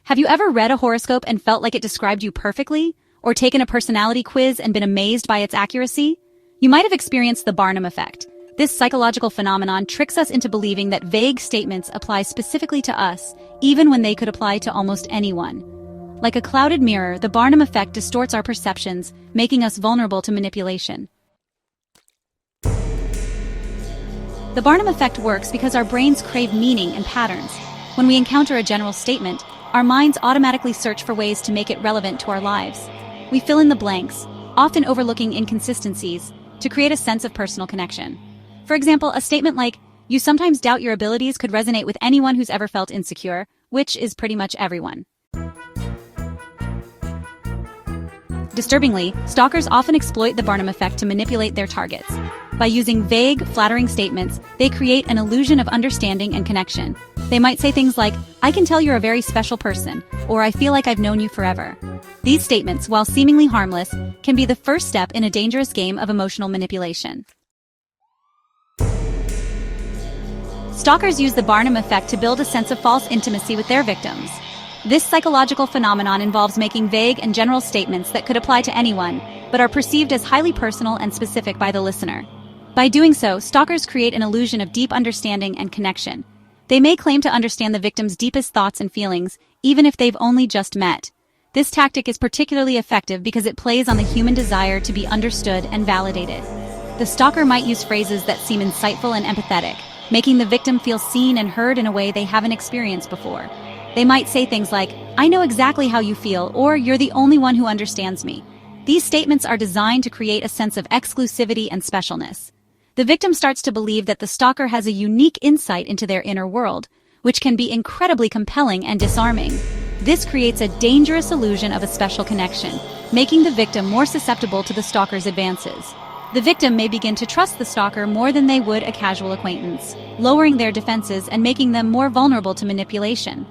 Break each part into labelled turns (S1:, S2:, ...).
S1: Have you ever read a horoscope and felt like it described you perfectly? Or taken a personality quiz and been amazed by its accuracy? You might have experienced the Barnum effect. This psychological phenomenon tricks us into believing that vague statements apply specifically to us, even when they could apply to almost anyone. Like a clouded mirror, the Barnum effect distorts our perceptions, making us vulnerable to manipulation. The Barnum effect works because our brains crave meaning and patterns. When we encounter a general statement, our minds automatically search for ways to make it relevant to our lives. We fill in the blanks, often overlooking inconsistencies, to create a sense of personal connection. For example, a statement like, "You sometimes doubt your abilities," could resonate with anyone who's ever felt insecure, which is pretty much everyone. Disturbingly, stalkers often exploit the Barnum effect to manipulate their targets. By using vague, flattering statements, they create an illusion of understanding and connection. They might say things like, "I can tell you're a very special person," or "I feel like I've known you forever." These statements, while seemingly harmless, can be the first step in a dangerous game of emotional manipulation. Stalkers use the Barnum effect to build a sense of false intimacy with their victims. This psychological phenomenon involves making vague and general statements that could apply to anyone, but are perceived as highly personal and specific by the listener. By doing so, stalkers create an illusion of deep understanding and connection. They may claim to understand the victim's deepest thoughts and feelings, even if they've only just met. This tactic is particularly effective because it plays on the human desire to be understood and validated. The stalker might use phrases that seem insightful and empathetic, making the victim feel seen and heard in a way they haven't experienced before. They might say things like, "I know exactly how you feel," or "You're the only one who understands me." These statements are designed to create a sense of exclusivity and specialness. The victim starts to believe that the stalker has a unique insight into their inner world, which can be incredibly compelling and disarming. This creates a dangerous illusion of a special connection, making the victim more susceptible to the stalker's advances. The victim may begin to trust the stalker more than they would a casual acquaintance, lowering their defenses and making them more vulnerable to manipulation.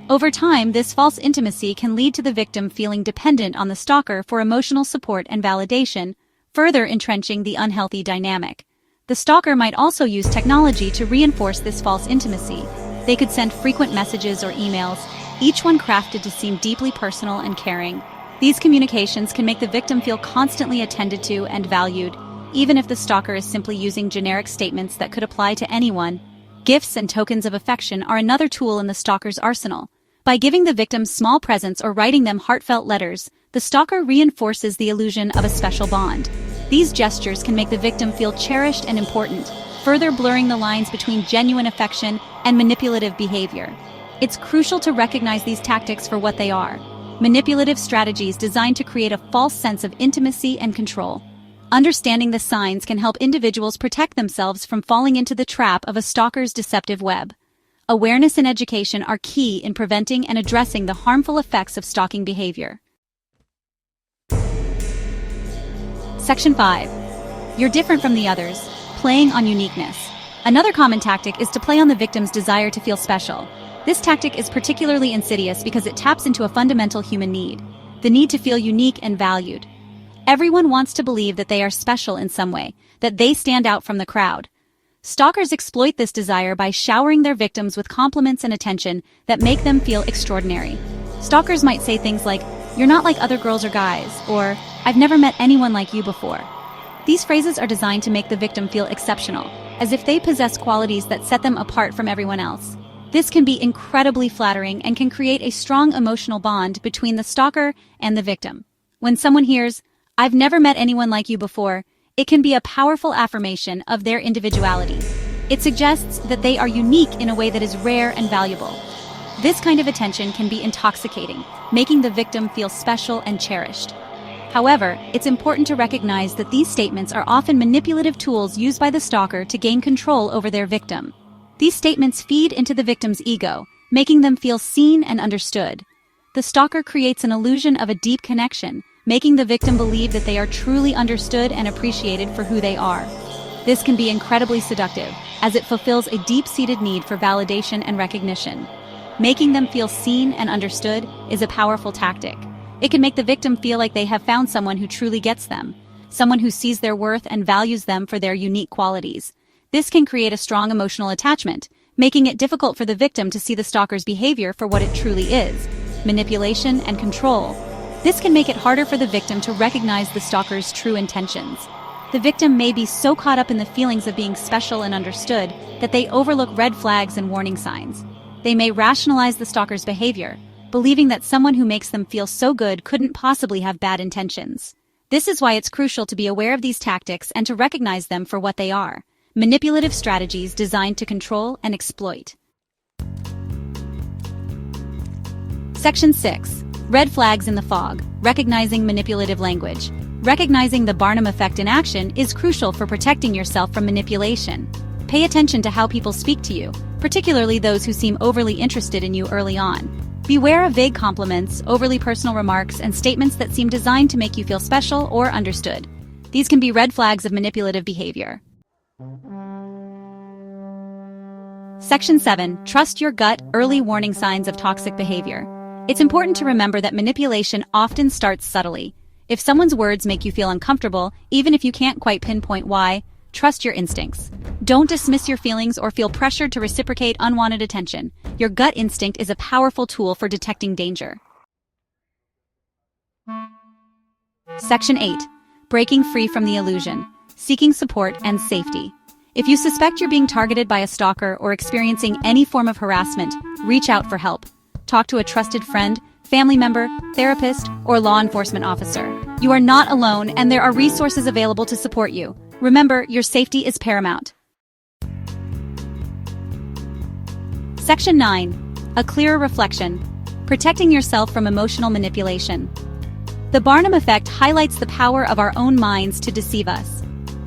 S1: Over time, this false intimacy can lead to the victim feeling dependent on the stalker for emotional support and validation, further entrenching the unhealthy dynamic. The stalker might also use technology to reinforce this false intimacy. They could send frequent messages or emails, each one crafted to seem deeply personal and caring. These communications can make the victim feel constantly attended to and valued, even if the stalker is simply using generic statements that could apply to anyone. Gifts and tokens of affection are another tool in the stalker's arsenal. By giving the victim small presents or writing them heartfelt letters, the stalker reinforces the illusion of a special bond. These gestures can make the victim feel cherished and important, further blurring the lines between genuine affection and manipulative behavior. It's crucial to recognize these tactics for what they are: manipulative strategies designed to create a false sense of intimacy and control. Understanding the signs can help individuals protect themselves from falling into the trap of a stalker's deceptive web. Awareness and education are key in preventing and addressing the harmful effects of stalking behavior. Section 5. You're different from the others. Playing on uniqueness. Another common tactic is to play on the victim's desire to feel special. This tactic is particularly insidious because it taps into a fundamental human need, the need to feel unique and valued. Everyone wants to believe that they are special in some way, that they stand out from the crowd. Stalkers exploit this desire by showering their victims with compliments and attention that make them feel extraordinary. Stalkers might say things like, "You're not like other girls or guys," or "I've never met anyone like you before." These phrases are designed to make the victim feel exceptional, as if they possess qualities that set them apart from everyone else. This can be incredibly flattering and can create a strong emotional bond between the stalker and the victim. When someone hears, "I've never met anyone like you before," it can be a powerful affirmation of their individuality. It suggests that they are unique in a way that is rare and valuable. This kind of attention can be intoxicating, making the victim feel special and cherished. However, it's important to recognize that these statements are often manipulative tools used by the stalker to gain control over their victim. These statements feed into the victim's ego, making them feel seen and understood. The stalker creates an illusion of a deep connection, making the victim believe that they are truly understood and appreciated for who they are. This can be incredibly seductive, as it fulfills a deep-seated need for validation and recognition. Making them feel seen and understood is a powerful tactic. It can make the victim feel like they have found someone who truly gets them, someone who sees their worth and values them for their unique qualities. This can create a strong emotional attachment, making it difficult for the victim to see the stalker's behavior for what it truly is: manipulation, and control. This can make it harder for the victim to recognize the stalker's true intentions. The victim may be so caught up in the feelings of being special and understood that they overlook red flags and warning signs. They may rationalize the stalker's behavior, believing that someone who makes them feel so good couldn't possibly have bad intentions. This is why it's crucial to be aware of these tactics and to recognize them for what they are: manipulative strategies designed to control and exploit. Section 6. Red flags in the fog. Recognizing manipulative language. Recognizing the Barnum effect in action is crucial for protecting yourself from manipulation. Pay attention to how people speak to you, particularly those who seem overly interested in you early on. Beware of vague compliments, overly personal remarks, and statements that seem designed to make you feel special or understood. These can be red flags of manipulative behavior. Section 7. Trust your gut. Early warning signs of toxic behavior. It's important to remember that manipulation often starts subtly. If someone's words make you feel uncomfortable, even if you can't quite pinpoint why, trust your instincts. Don't dismiss your feelings or feel pressured to reciprocate unwanted attention. Your gut instinct is a powerful tool for detecting danger. Section 8. Breaking free from the illusion. Seeking support and safety. If you suspect you're being targeted by a stalker or experiencing any form of harassment, reach out for help. Talk to a trusted friend, family member, therapist, or law enforcement officer. You are not alone, and there are resources available to support you. Remember, your safety is paramount. Section 9. A clearer reflection. Protecting yourself from emotional manipulation. The Barnum effect highlights the power of our own minds to deceive us.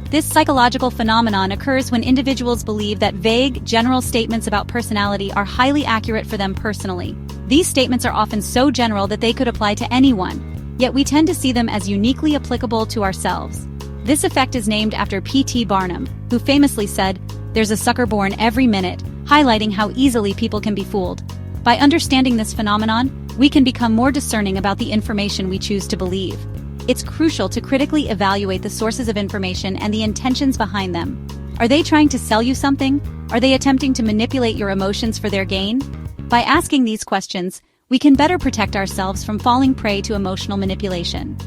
S1: This psychological phenomenon occurs when individuals believe that vague, general statements about personality are highly accurate for them personally. These statements are often so general that they could apply to anyone, yet we tend to see them as uniquely applicable to ourselves. This effect is named after P.T. Barnum, who famously said, "There's a sucker born every minute," highlighting how easily people can be fooled. By understanding this phenomenon, we can become more discerning about the information we choose to believe. It's crucial to critically evaluate the sources of information and the intentions behind them. Are they trying to sell you something? Are they attempting to manipulate your emotions for their gain? By asking these questions, we can better protect ourselves from falling prey to emotional manipulation.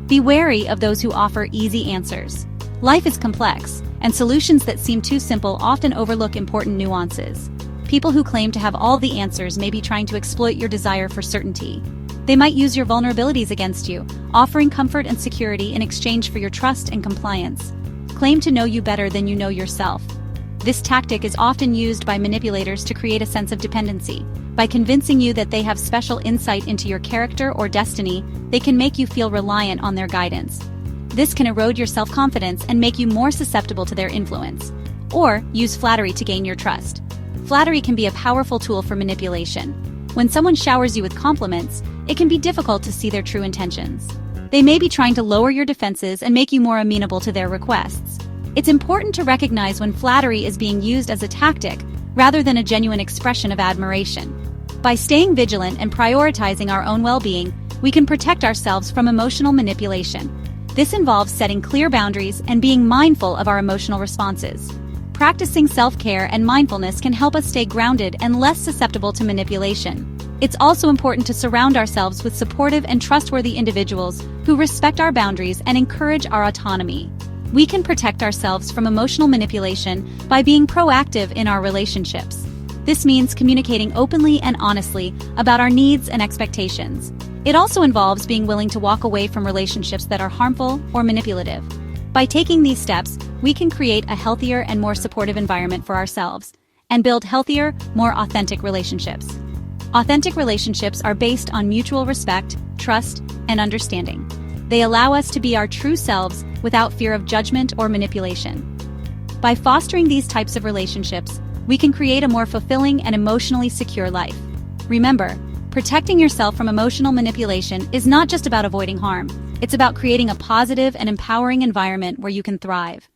S1: Be wary of those who offer easy answers. Life is complex, and solutions that seem too simple often overlook important nuances. People who claim to have all the answers may be trying to exploit your desire for certainty. They might use your vulnerabilities against you, offering comfort and security in exchange for your trust and compliance. Claim to know you better than you know yourself. This tactic is often used by manipulators to create a sense of dependency. By convincing you that they have special insight into your character or destiny, they can make you feel reliant on their guidance. This can erode your self-confidence and make you more susceptible to their influence. Or use flattery to gain your trust. Flattery can be a powerful tool for manipulation. When someone showers you with compliments, it can be difficult to see their true intentions. They may be trying to lower your defenses and make you more amenable to their requests. It's important to recognize when flattery is being used as a tactic rather than a genuine expression of admiration. By staying vigilant and prioritizing our own well-being, we can protect ourselves from emotional manipulation. This involves setting clear boundaries and being mindful of our emotional responses. Practicing self-care and mindfulness can help us stay grounded and less susceptible to manipulation. It's also important to surround ourselves with supportive and trustworthy individuals who respect our boundaries and encourage our autonomy. We can protect ourselves from emotional manipulation by being proactive in our relationships. This means communicating openly and honestly about our needs and expectations. It also involves being willing to walk away from relationships that are harmful or manipulative. By taking these steps, we can create a healthier and more supportive environment for ourselves and build healthier, more authentic relationships. Authentic relationships are based on mutual respect, trust, and understanding. They allow us to be our true selves without fear of judgment or manipulation. By fostering these types of relationships, we can create a more fulfilling and emotionally secure life. Remember, protecting yourself from emotional manipulation is not just about avoiding harm. It's about creating a positive and empowering environment where you can thrive.